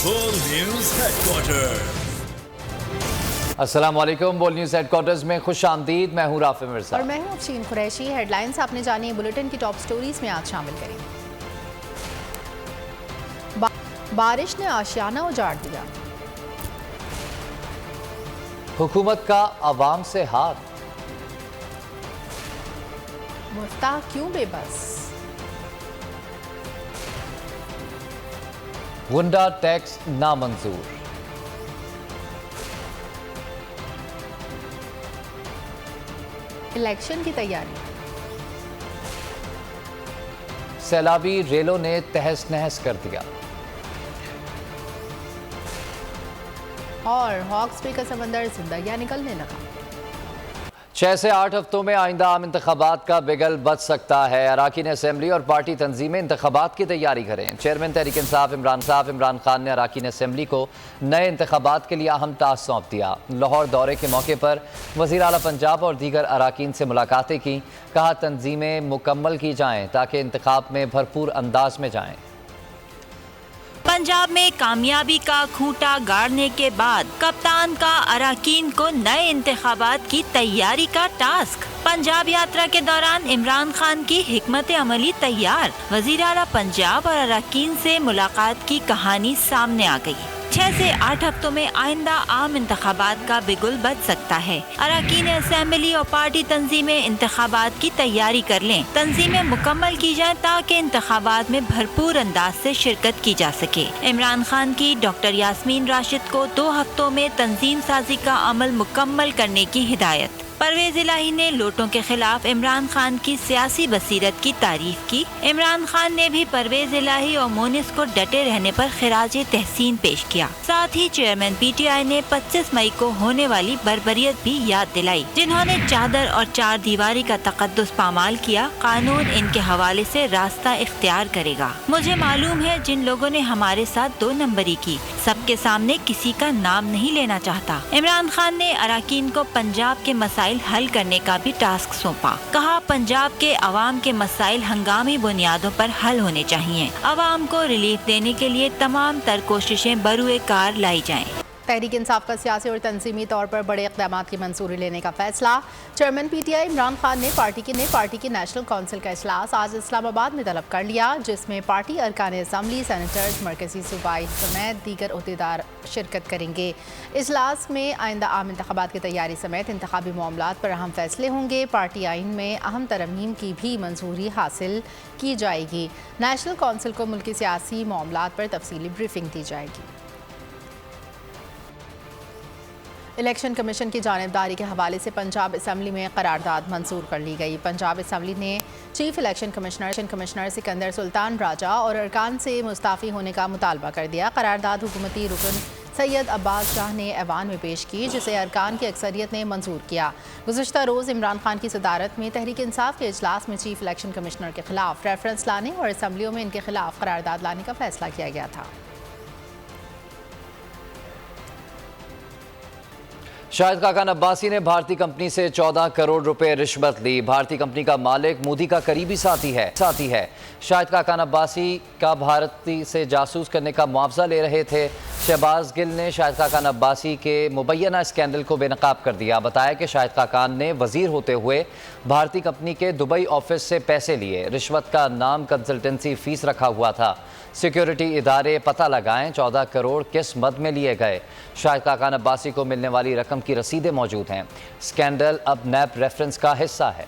بول news head quarter. السلام علیکم، بول نیوز ہیڈ کوارٹرز میں خوش آمدید۔ میں ہوں رافع مرزا اور میں ہوں افشین قریشی۔ ہیڈ لائنز آپ نے جانی بلیٹن کی ٹاپ سٹوریز میں آج شامل کریں۔ بارش نے آشیانہ اجاڑ دیا، حکومت کا عوام سے ہاتھ، مفتاح کیوں بے بس، ونڈا ٹیکس نامنظور، الیکشن کی تیاری، سیلابی ریلوں نے تہس نہس کر دیا، اور ہاکس بے کا سمندر زندگیاں نکلنے لگا۔ 6 سے 8 ہفتوں میں آئندہ عام انتخابات کا بگل بچ سکتا ہے۔ اراکین اسمبلی اور پارٹی تنظیمیں انتخابات کی تیاری کریں۔ چیئرمین تحریک انصاف عمران خان نے اراکین اسمبلی کو نئے انتخابات کے لیے اہم ٹاسک سونپ دیا۔ لاہور دورے کے موقع پر وزیر اعلیٰ پنجاب اور دیگر اراکین سے ملاقاتیں کی، کہا تنظیمیں مکمل کی جائیں تاکہ انتخاب میں بھرپور انداز میں جائیں۔ پنجاب میں کامیابی کا کھوٹا گاڑنے کے بعد کپتان کا اراکین کو نئے انتخابات کی تیاری کا ٹاسک۔ پنجاب یاترا کے دوران عمران خان کی حکمت عملی تیار، وزیر اعلیٰ پنجاب اور اراکین سے ملاقات کی کہانی سامنے آ گئی۔ 6 سے 8 ہفتوں میں آئندہ عام انتخابات کا بگل بچ سکتا ہے۔ اراکین اسمبلی اور پارٹی تنظیمیں انتخابات کی تیاری کر لیں، تنظیمیں مکمل کی جائیں تاکہ انتخابات میں بھرپور انداز سے شرکت کی جا سکے۔ عمران خان کی ڈاکٹر یاسمین راشد کو 2 ہفتوں میں تنظیم سازی کا عمل مکمل کرنے کی ہدایت۔ پرویز الہی نے لوٹوں کے خلاف عمران خان کی سیاسی بصیرت کی تعریف کی۔ عمران خان نے بھی پرویز الہی اور مونس کو ڈٹے رہنے پر خراج تحسین پیش کیا۔ ساتھ ہی چیئرمین پی ٹی آئی نے 25 مئی کو ہونے والی بربریت بھی یاد دلائی، جنہوں نے چادر اور 4 دیواری کا تقدس پامال کیا۔ قانون ان کے حوالے سے راستہ اختیار کرے گا۔ مجھے معلوم ہے جن لوگوں نے ہمارے ساتھ 2 نمبری کی، سب کے سامنے کسی کا نام نہیں لینا چاہتا۔ عمران خان نے اراکین کو پنجاب کے مسائل حل کرنے کا بھی ٹاسک سونپا، کہا پنجاب کے عوام کے مسائل ہنگامی بنیادوں پر حل ہونے چاہیے، عوام کو ریلیف دینے کے لیے تمام تر کوششیں بروئے کار لائی جائیں۔ تحریک انصاف کا سیاسی اور تنظیمی طور پر بڑے اقدامات کی منظوری لینے کا فیصلہ۔ Chairman P T I Imran Khan نے پارٹی کی نیشنل کونسل کا اجلاس آج اسلام آباد میں طلب کر لیا، جس میں پارٹی ارکان اسمبلی، سینیٹرز، مرکزی صوبائی سمیت دیگر عہدیدار شرکت کریں گے۔ اجلاس میں آئندہ عام انتخابات کی تیاری سمیت انتخابی معاملات پر اہم فیصلے ہوں گے۔ پارٹی آئین میں اہم ترمیم کی بھی منظوری حاصل کی جائے گی۔ نیشنل کونسل کو ملکی سیاسی معاملات پر تفصیلی بریفنگ دی جائے گی۔ الیکشن کمیشن کی جانبداری کے حوالے سے پنجاب اسمبلی میں قرارداد منظور کر لی گئی۔ پنجاب اسمبلی نے چیف الیکشن کمشنر سکندر سلطان راجہ اور ارکان سے مستعفی ہونے کا مطالبہ کر دیا۔ قرارداد حکومتی رکن سید عباس شاہ نے ایوان میں پیش کی، جسے ارکان کی اکثریت نے منظور کیا۔ گزشتہ روز عمران خان کی صدارت میں تحریک انصاف کے اجلاس میں چیف الیکشن کمشنر کے خلاف ریفرنس لانے اور اسمبلیوں میں ان کے خلاف قرارداد لانے کا فیصلہ کیا گیا تھا۔ شاہد خاقان عباسی نے بھارتی کمپنی سے 14 کروڑ روپے رشوت لی۔ بھارتی کمپنی کا مالک مودی کا قریبی ساتھی ہے۔ شاہد خاقان عباسی کا بھارتی سے جاسوس کرنے کا معاوضہ لے رہے تھے۔ شہباز گل نے شاہد خاقان عباسی کے مبینہ اسکینڈل کو بے نقاب کر دیا۔ بتایا کہ شاہد خاقان نے وزیر ہوتے ہوئے بھارتی کمپنی کے دبئی آفس سے پیسے لیے۔ رشوت کا نام کنسلٹنسی فیس رکھا ہوا تھا۔ سیکیورٹی ادارے پتہ لگائیں 14 کروڑ کس مد میں لیے گئے۔ شاہد خاقان عباسی کو ملنے والی رقم کی رسیدیں موجود ہیں۔ اسکینڈل اب نیب ریفرنس کا حصہ ہے۔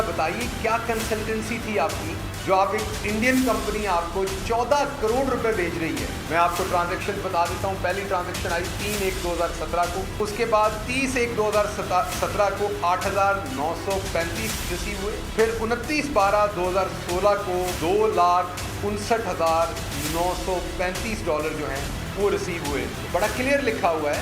بتائیے کیا کنسلٹنسی تھی آپ کی جو آپ ایک انڈین کمپنی آپ کو 14 کروڑ روپے بھیج رہی ہے؟ میں آپ کو ٹرانزیکشن بتا دیتا ہوں۔ پہلی ٹرانزیکشن آئی 3/1/2017 کو، اس کے بعد 30/1/2017 کو 8,935 ریسیو ہوئے، پھر 29/12/2016 کو $2,59,935 جو ہیں وہ ریسیو ہوئے۔ بڑا کلیئر لکھا ہوا ہے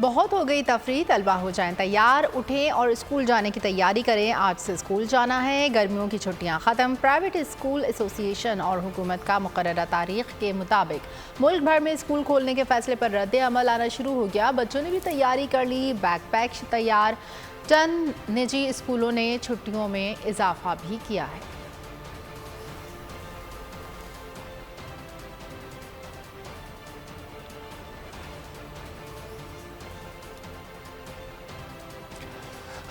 بہت ہو گئی تفریح، طلبہ ہو جائیں تیار، اٹھیں اور اسکول جانے کی تیاری کریں۔ آج سے اسکول جانا ہے، گرمیوں کی چھٹیاں ختم۔ پرائیویٹ اسکول ایسوسی ایشن اور حکومت کا مقررہ تاریخ کے مطابق ملک بھر میں اسکول کھولنے کے فیصلے پر رد عمل آنا شروع ہو گیا۔ بچوں نے بھی تیاری کر لی، بیک پیک تیار۔ چند نجی اسکولوں نے چھٹیوں میں اضافہ بھی کیا ہے۔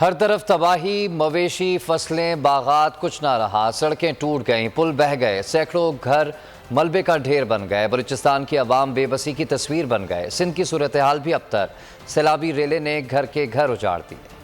ہر طرف تباہی، مویشی، فصلیں، باغات، کچھ نہ رہا۔ سڑکیں ٹوٹ گئیں، پل بہہ گئے، سینکڑوں گھر ملبے کا ڈھیر بن گئے۔ بلوچستان کی عوام بے بسی کی تصویر بن گئے۔ سندھ کی صورتحال بھی ابتر، سیلابی ریلے نے گھر کے گھر اجاڑ دیے۔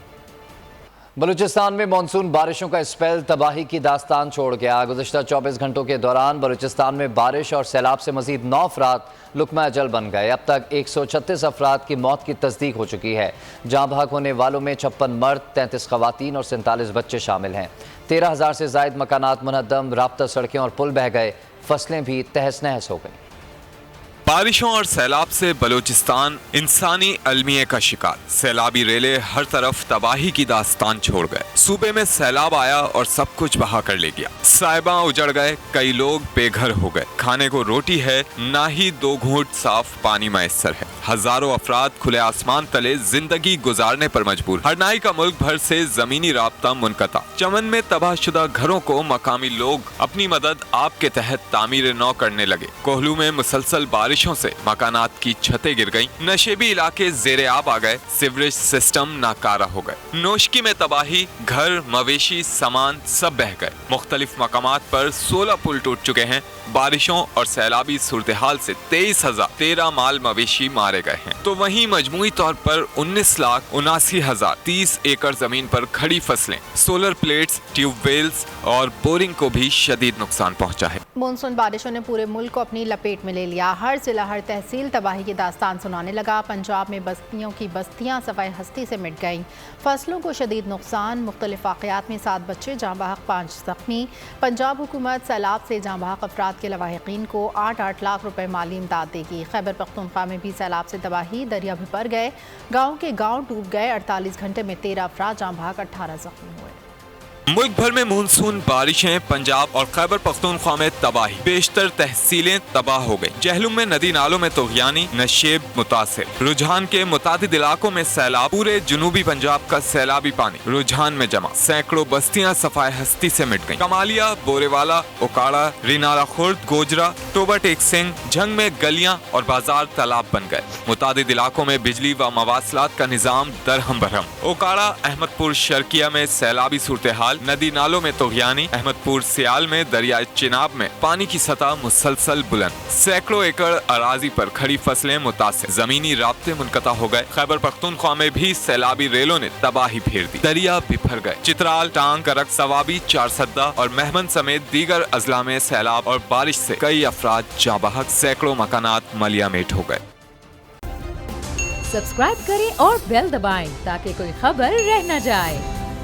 بلوچستان میں مانسون بارشوں کا اسپیل تباہی کی داستان چھوڑ گیا۔ گزشتہ 24 گھنٹوں کے دوران بلوچستان میں بارش اور سیلاب سے مزید 9 افراد لقمہ اجل بن گئے۔ اب تک 136 افراد کی موت کی تصدیق ہو چکی ہے۔ جاں بحق ہونے والوں میں 56 مرد، 33 خواتین اور 47 بچے شامل ہیں۔ 13,000 سے زائد مکانات منہدم، رابطہ سڑکیں اور پل بہہ گئے، فصلیں بھی تہس نہس ہو گئیں۔ بارشوں اور سیلاب سے بلوچستان انسانی المیے کا شکار۔ سیلابی ریلے ہر طرف تباہی کی داستان چھوڑ گئے۔ صوبے میں سیلاب آیا اور سب کچھ بہا کر لے گیا۔ صاحباں اجڑ گئے، کئی لوگ بے گھر ہو گئے۔ کھانے کو روٹی ہے، نہ ہی 2 گھونٹ صاف پانی میسر ہے۔ ہزاروں افراد کھلے آسمان تلے زندگی گزارنے پر مجبور۔ ہرنائی کا ملک بھر سے زمینی رابطہ منقطع۔ چمن میں تباہ شدہ گھروں کو مقامی لوگ اپنی مدد آپ کے تحت تعمیر نو کرنے لگے۔ کوہلو میں مسلسل بارشوں سے مکانات کی چھتیں گر گئیں، نشیبی علاقے زیر آب آ گئے، سیوریج سسٹم ناکارہ ہو گئے۔ نوشکی میں تباہی، گھر، مویشی، سامان سب بہہ گئے۔ مختلف مقامات پر 16 پل ٹوٹ چکے ہیں۔ بارشوں اور سیلابی صورتحال سے 23,013 مال مویشی مارے گئے ہیں، تو وہیں مجموعی طور پر 19,79,030 ایکڑ زمین پر کھڑی فصلیں، سولر پلیٹس، ٹیوب ویلز اور بورنگ کو بھی شدید نقصان پہنچا ہے۔ مونسون بارشوں نے پورے ملک کو اپنی لپیٹ میں لے لیا۔ ہر ضلع، ہر تحصیل تباہی کی داستان سنانے لگا۔ پنجاب میں بستیوں کی بستیاں صفائے ہستی سے مٹ گئیں، فصلوں کو شدید نقصان۔ مختلف واقعات میں 7 بچے جاں بحق، 5 زخمی۔ پنجاب حکومت سیلاب سے جاں بحق افراد کے لواحقین کو 8 لاکھ روپے مالی امداد دے گی۔ خیبر پختونخوا میں بھی سیلاب سے تباہی، دریا بھر گئے، گاؤں کے گاؤں ڈوب گئے۔ 48 گھنٹے میں 13 افراد جاں بحق، 18 زخمی ہوئے۔ ملک بھر میں مونسون بارشیں، پنجاب اور خیبر پختونخوا میں تباہی، بیشتر تحصیلیں تباہ ہو گئی۔ جہلم میں ندی نالوں میں طغیانی، نشیب متاثر۔ رجحان کے متعدد علاقوں میں سیلاب، پورے جنوبی پنجاب کا سیلابی پانی رجحان میں جمع۔ سینکڑوں بستیاں صفائے ہستی سے مٹ گئیں۔ کمالیہ، بورے والا، اوکاڑا، رینارا خورد، گوجرا، ٹوبا ٹیک سنگھ، جھنگ میں گلیاں اور بازار تالاب بن گئے۔ متعدد علاقوں میں بجلی و مواصلات کا نظام درہم برہم۔ اوکاڑا، احمد پور شرکیہ میں سیلابی صورتحال، ندی نالوں میں طغیانی۔ احمد پور سیال میں دریائے چناب میں پانی کی سطح مسلسل بلند۔ سینکڑوں ایکڑ اراضی پر کھڑی فصلیں متاثر، زمینی رابطے منقطع ہو گئے۔ خیبر پختونخوا میں بھی سیلابی ریلوں نے تباہی پھیر دی، دریا بکھر گئے۔ چترال، ٹانگ، کرک، سوابی، چارسدہ اور مہمند سمیت دیگر اضلاع میں سیلاب اور بارش سے کئی افراد جاں بحق، سینکڑوں مکانات ملیامیٹ ہو گئے۔ سبسکرائب کریں اور بیل دبائیں تاکہ کوئی خبر رہ نہ جائے۔